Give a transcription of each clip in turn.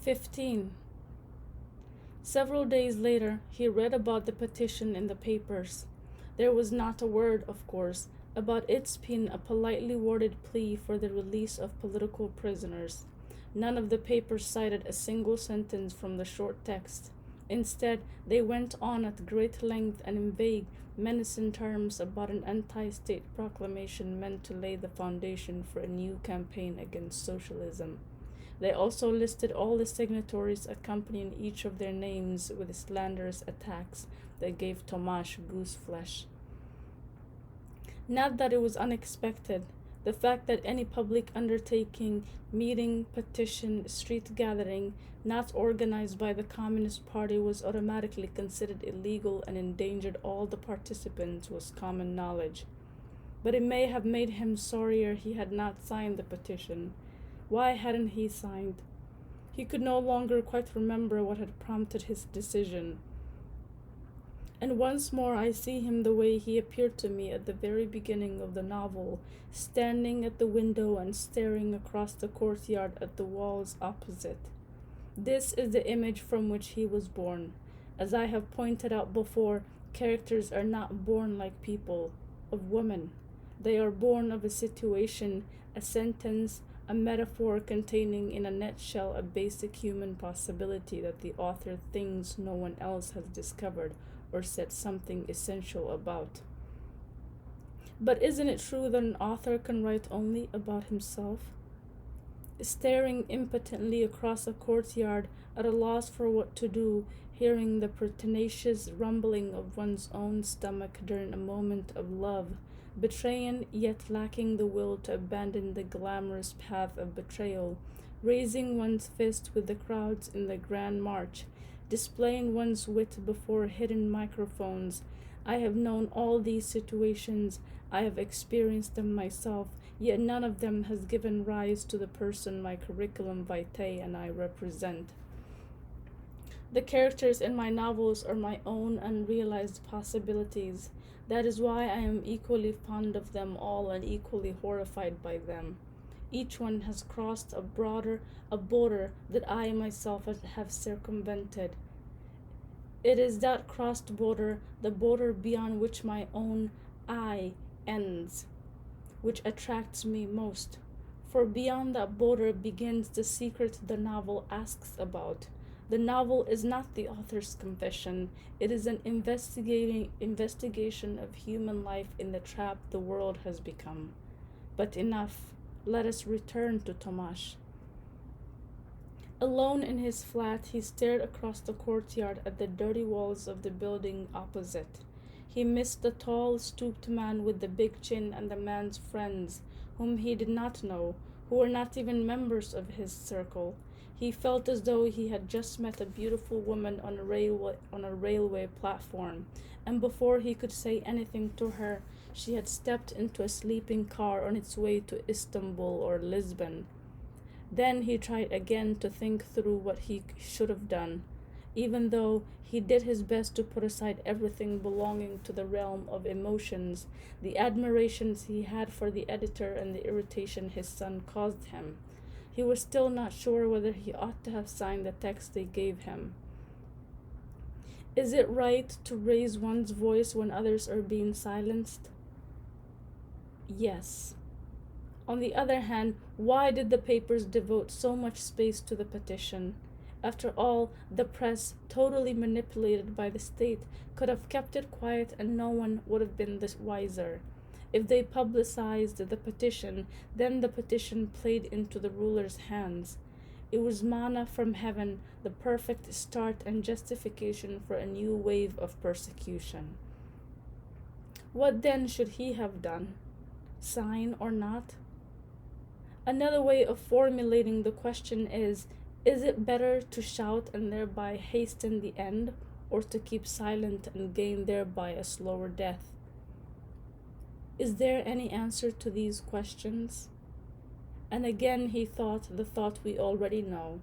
15. Several days later, he read about the petition in the papers. There was not a word, of course, about its being a politely worded plea for the release of political prisoners. None of the papers cited a single sentence from the short text. Instead, they went on at great length and in vague, menacing terms about an anti-state proclamation meant to lay the foundation for a new campaign against socialism. They also listed all the signatories accompanying each of their names with slanderous attacks that gave Tomasz gooseflesh. Not that it was unexpected. The fact that any public undertaking, meeting, petition, street gathering, not organized by the Communist Party was automatically considered illegal and endangered all the participants was common knowledge. But it may have made him sorrier he had not signed the petition. Why hadn't he signed? He could no longer quite remember what had prompted his decision. And once more I see him the way he appeared to me at the very beginning of the novel, standing at the window and staring across the courtyard at the walls opposite. This is the image from which he was born. As I have pointed out before, characters are not born like people, of women. They are born of a situation, a sentence, a metaphor containing in a nutshell a basic human possibility that the author thinks no one else has discovered or said something essential about. But isn't it true that an author can write only about himself? Staring impotently across a courtyard, at a loss for what to do, hearing the pertinacious rumbling of one's own stomach during a moment of love, betraying yet lacking the will to abandon the glamorous path of betrayal, raising one's fist with the crowds in the grand march, displaying one's wit before hidden microphones. I have known all these situations, I have experienced them myself, yet none of them has given rise to the person my curriculum vitae and I represent. The characters in my novels are my own unrealized possibilities. That is why I am equally fond of them all and equally horrified by them. Each one has crossed a border that I myself have circumvented. It is that crossed border, the border beyond which my own I ends, which attracts me most. For beyond that border begins the secret the novel asks about. The novel is not the author's confession. It is an investigation of human life in the trap the world has become. But enough. Let us return to Tomasz. Alone in his flat, he stared across the courtyard at the dirty walls of the building opposite. He missed the tall, stooped man with the big chin and the man's friends, whom he did not know, who were not even members of his circle. He felt as though he had just met a beautiful woman on a railway platform, and before he could say anything to her, she had stepped into a sleeping car on its way to Istanbul or Lisbon. Then he tried again to think through what he should have done, even though he did his best to put aside everything belonging to the realm of emotions, the admirations he had for the editor and the irritation his son caused him. He was still not sure whether he ought to have signed the text they gave him. Is it right to raise one's voice when others are being silenced? Yes. On the other hand, why did the papers devote so much space to the petition? After all, the press, totally manipulated by the state, could have kept it quiet and no one would have been the wiser. If they publicized the petition, then the petition played into the ruler's hands. It was manna from heaven, the perfect start and justification for a new wave of persecution. What then should he have done? Sign or not? Another way of formulating the question is it better to shout and thereby hasten the end, or to keep silent and gain thereby a slower death? Is there any answer to these questions? And again he thought the thought we already know.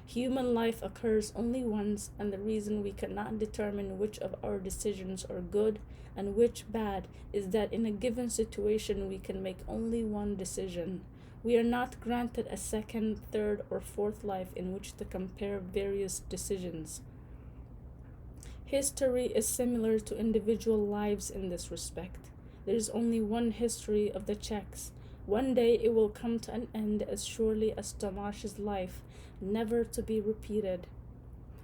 Human life occurs only once, and the reason we cannot determine which of our decisions are good and which bad is that in a given situation we can make only one decision. We are not granted a second, third, or fourth life in which to compare various decisions. History is similar to individual lives in this respect. There is only one history of the Czechs. One day it will come to an end as surely as Tomáš's life, never to be repeated.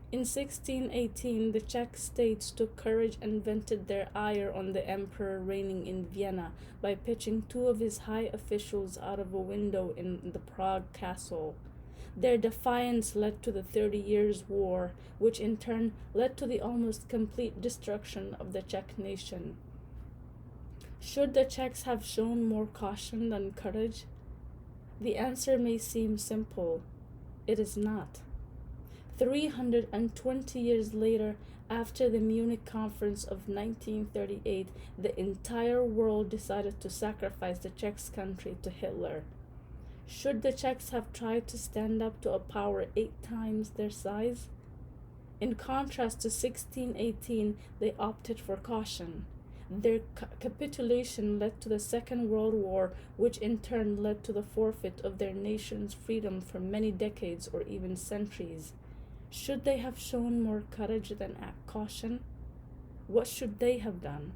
In 1618, the Czech states took courage and vented their ire on the emperor reigning in Vienna by pitching two of his high officials out of a window in the Prague castle. Their defiance led to the 30 Years' War, which in turn led to the almost complete destruction of the Czech nation. Should the Czechs have shown more caution than courage? The answer may seem simple. It is not. 320 years later, after the Munich Conference of 1938, the entire world decided to sacrifice the Czech country to Hitler. Should the Czechs have tried to stand up to a power 8 times their size? In contrast to 1618, they opted for caution. Their capitulation led to the Second World War, which in turn led to the forfeit of their nation's freedom for many decades or even centuries. Should they have shown more courage than caution? What should they have done?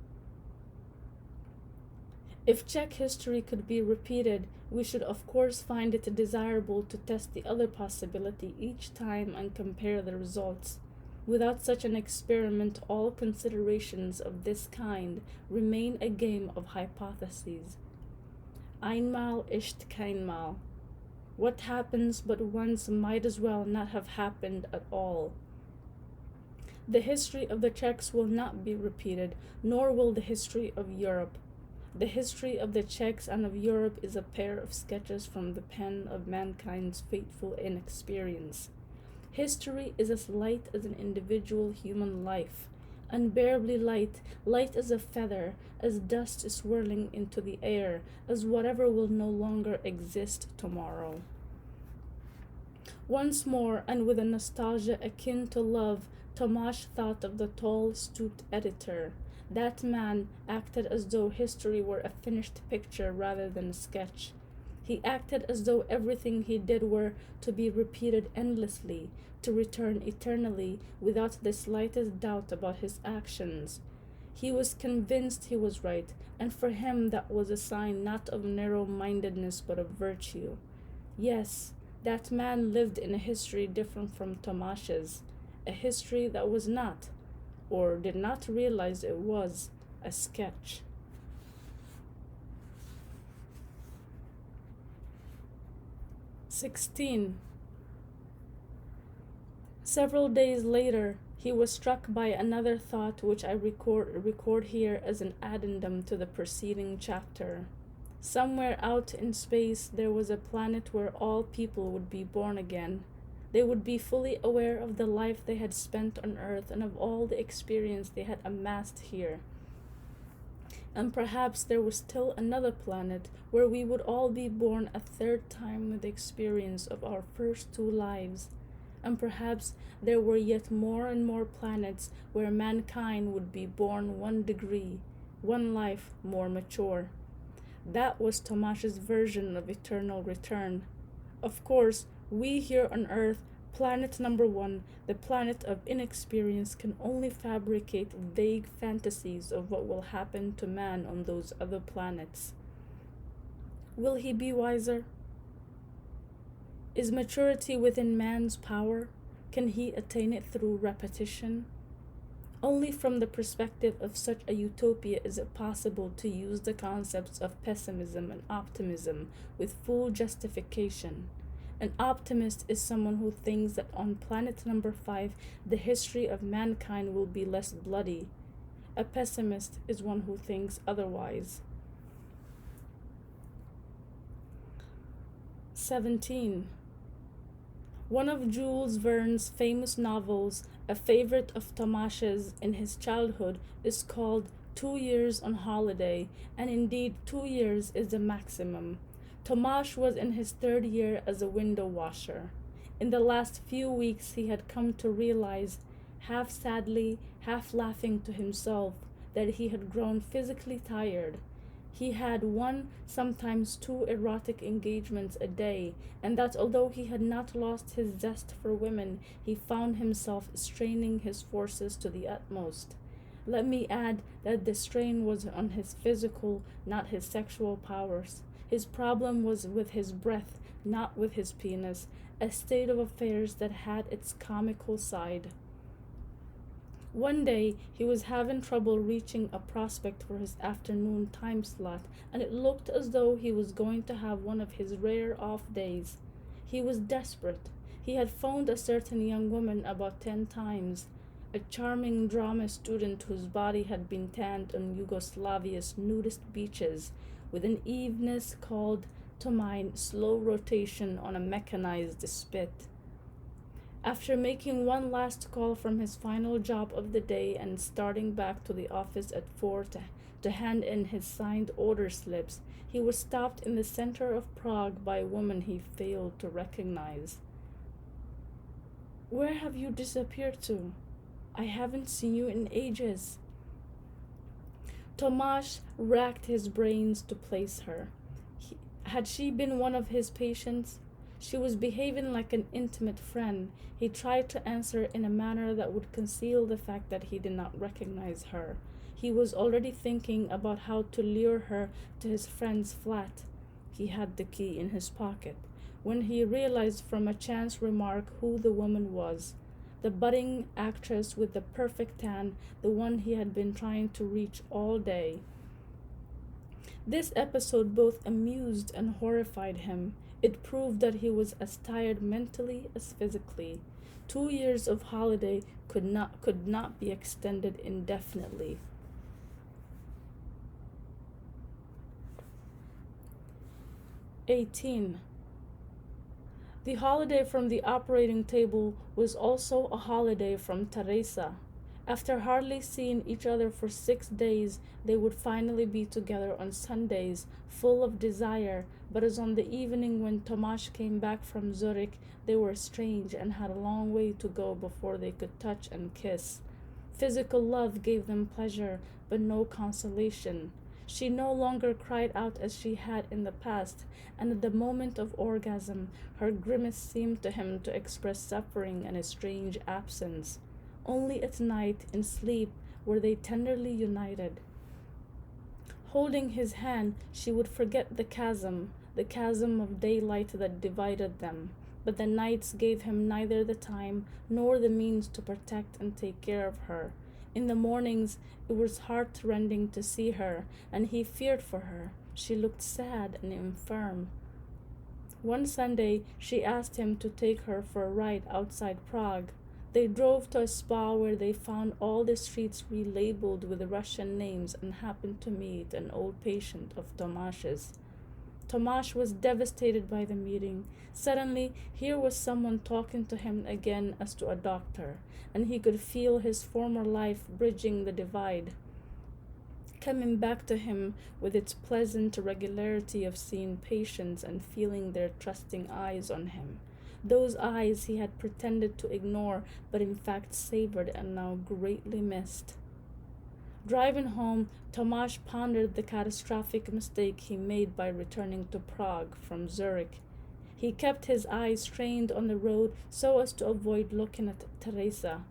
If Czech history could be repeated, we should of course find it desirable to test the other possibility each time and compare the results. Without such an experiment, all considerations of this kind remain a game of hypotheses. Einmal ist keinmal. What happens but once might as well not have happened at all. The history of the Czechs will not be repeated, nor will the history of Europe. The history of the Czechs and of Europe is a pair of sketches from the pen of mankind's fateful inexperience. History is as light as an individual human life, unbearably light, light as a feather, as dust swirling into the air, as whatever will no longer exist tomorrow. Once more, and with a nostalgia akin to love, Tomáš thought of the tall, stooped editor. That man acted as though history were a finished picture rather than a sketch. He acted as though everything he did were to be repeated endlessly, to return eternally, without the slightest doubt about his actions. He was convinced he was right, and for him that was a sign not of narrow-mindedness but of virtue. Yes, that man lived in a history different from Tomáš's, a history that was not, or did not realize it was, a sketch. Several days later, he was struck by another thought which I record here as an addendum to the preceding chapter. Somewhere out in space there was a planet where all people would be born again. They would be fully aware of the life they had spent on Earth and of all the experience they had amassed here. And perhaps there was still another planet where we would all be born a third time with the experience of our first 2 lives. And perhaps there were yet more and more planets where mankind would be born 1 degree, 1 life more mature. That was Tomáš's version of eternal return. Of course, we here on Earth, planet number 1, the planet of inexperience, can only fabricate vague fantasies of what will happen to man on those other planets. Will he be wiser? Is maturity within man's power? Can he attain it through repetition? Only from the perspective of such a utopia is it possible to use the concepts of pessimism and optimism with full justification. An optimist is someone who thinks that on planet number 5, the history of mankind will be less bloody. A pessimist is one who thinks otherwise. 17. One of Jules Verne's famous novels, a favorite of Tomáš's in his childhood, is called 2 Years on Holiday, and indeed 2 years is the maximum. Tomáš was in his 3rd year as a window washer. In the last few weeks he had come to realize, half sadly, half laughing to himself, that he had grown physically tired. He had one, sometimes two erotic engagements a day, and that although he had not lost his zest for women, he found himself straining his forces to the utmost. Let me add that the strain was on his physical, not his sexual powers. His problem was with his breath, not with his penis, a state of affairs that had its comical side. One day, he was having trouble reaching a prospect for his afternoon time slot, and it looked as though he was going to have one of his rare off days. He was desperate. He had phoned a certain young woman about 10 times, a charming drama student whose body had been tanned on Yugoslavia's nudist beaches, with an eveness called to mind slow rotation on a mechanized spit. After making one last call from his final job of the day and starting back to the office at 4 to hand in his signed order slips, he was stopped in the center of Prague by a woman he failed to recognize. "Where have you disappeared to? I haven't seen you in ages." Tomasz racked his brains to place her. Had she been one of his patients? She was behaving like an intimate friend. He tried to answer in a manner that would conceal the fact that he did not recognize her. He was already thinking about how to lure her to his friend's flat. He had the key in his pocket, when he realized from a chance remark who the woman was. The budding actress with the perfect tan, the one he had been trying to reach all day. This episode both amused and horrified him. It proved that he was as tired mentally as physically. 2 years of holiday could not be extended indefinitely. 18. The holiday from the operating table was also a holiday from Teresa. After hardly seeing each other for 6 days, they would finally be together on Sundays, full of desire, but as on the evening when Tomasz came back from Zurich, they were strange and had a long way to go before they could touch and kiss. Physical love gave them pleasure, but no consolation. She no longer cried out as she had in the past, and at the moment of orgasm, her grimace seemed to him to express suffering and a strange absence. Only at night, in sleep, were they tenderly united. Holding his hand, she would forget the chasm of daylight that divided them. But the nights gave him neither the time nor the means to protect and take care of her. In the mornings, it was heart-rending to see her, and he feared for her. She looked sad and infirm. One Sunday, she asked him to take her for a ride outside Prague. They drove to a spa where they found all the streets relabeled with Russian names and happened to meet an old patient of Tomasz's. Tomasz was devastated by the meeting. Suddenly, here was someone talking to him again as to a doctor, and he could feel his former life bridging the divide, coming back to him with its pleasant regularity of seeing patients and feeling their trusting eyes on him. Those eyes he had pretended to ignore, but in fact savored and now greatly missed. Driving home, Tomasz pondered the catastrophic mistake he made by returning to Prague from Zurich. He kept his eyes strained on the road so as to avoid looking at Teresa.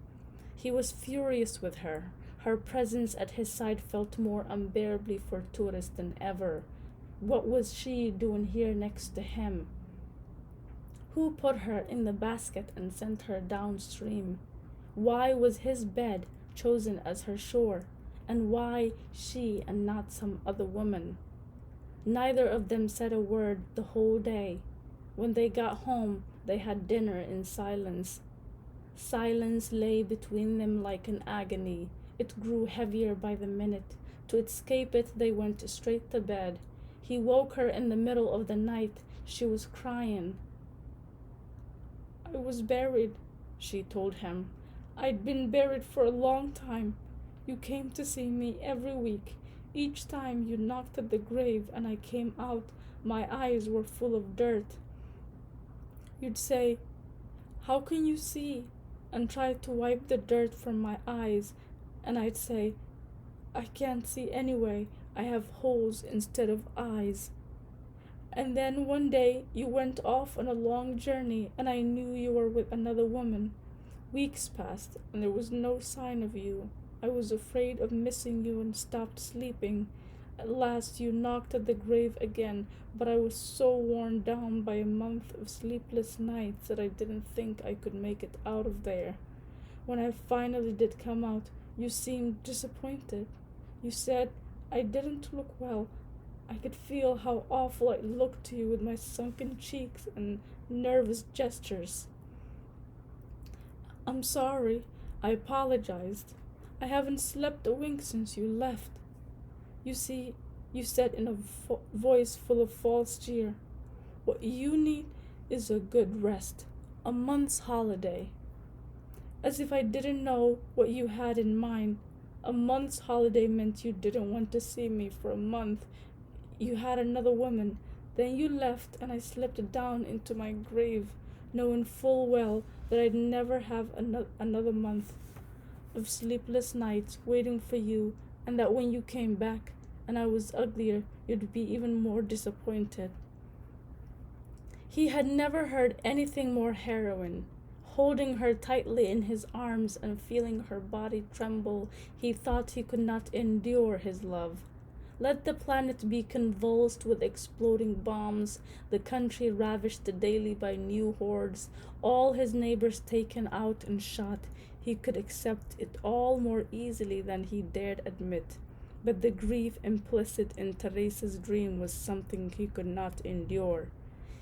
He was furious with her. Her presence at his side felt more unbearably fortuitous than ever. What was she doing here next to him? Who put her in the basket and sent her downstream? Why was his bed chosen as her shore? And why she and not some other woman? Neither of them said a word the whole day. When they got home, they had dinner in silence. Silence lay between them like an agony. It grew heavier by the minute. To escape it, they went straight to bed. He woke her in the middle of the night. She was crying. "I was buried," she told him. "I'd been buried for a long time. You came to see me every week. Each time you knocked at the grave and I came out, my eyes were full of dirt. You'd say, 'How can you see?' and try to wipe the dirt from my eyes, and I'd say, 'I can't see anyway. I have holes instead of eyes. And then one day you went off on a long journey, and I knew you were with another woman. Weeks passed, and there was no sign of you. I was afraid of missing you and stopped sleeping. At last you knocked at the grave again, but I was so worn down by a month of sleepless nights that I didn't think I could make it out of there. When I finally did come out, you seemed disappointed. You said I didn't look well. I could feel how awful I looked to you with my sunken cheeks and nervous gestures. I'm sorry. I apologized. I haven't slept a wink since you left. You see, you said in a voice full of false cheer, what you need is a good rest, a month's holiday. As if I didn't know what you had in mind. A month's holiday meant you didn't want to see me for a month. You had another woman. Then you left, and I slipped down into my grave, knowing full well that I'd never have another month of sleepless nights waiting for you, and that when you came back and I was uglier, you'd be even more disappointed. He had never heard anything more harrowing. Holding her tightly in his arms and feeling her body tremble, he thought he could not endure his love. Let the planet be convulsed with exploding bombs, the country ravished daily by new hordes, all his neighbors taken out and shot. He could accept it all more easily than he dared admit. But the grief implicit in Teresa's dream was something he could not endure.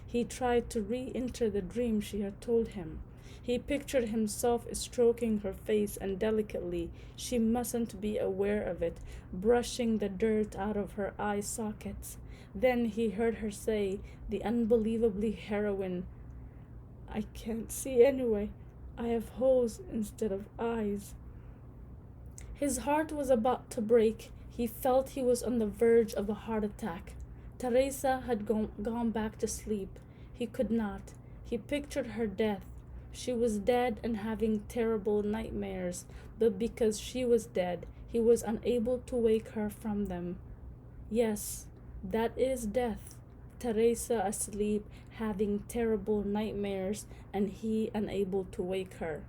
He tried to re-enter the dream she had told him. He pictured himself stroking her face and delicately, she mustn't be aware of it, brushing the dirt out of her eye sockets. Then he heard her say, the unbelievably heroine, I can't see anyway. I have holes instead of eyes. His heart was about to break. He felt he was on the verge of a heart attack. Teresa had gone back to sleep. He could not. He pictured her death. She was dead and having terrible nightmares, but because she was dead, he was unable to wake her from them. Yes, that is death. Teresa asleep, having terrible nightmares, and he unable to wake her.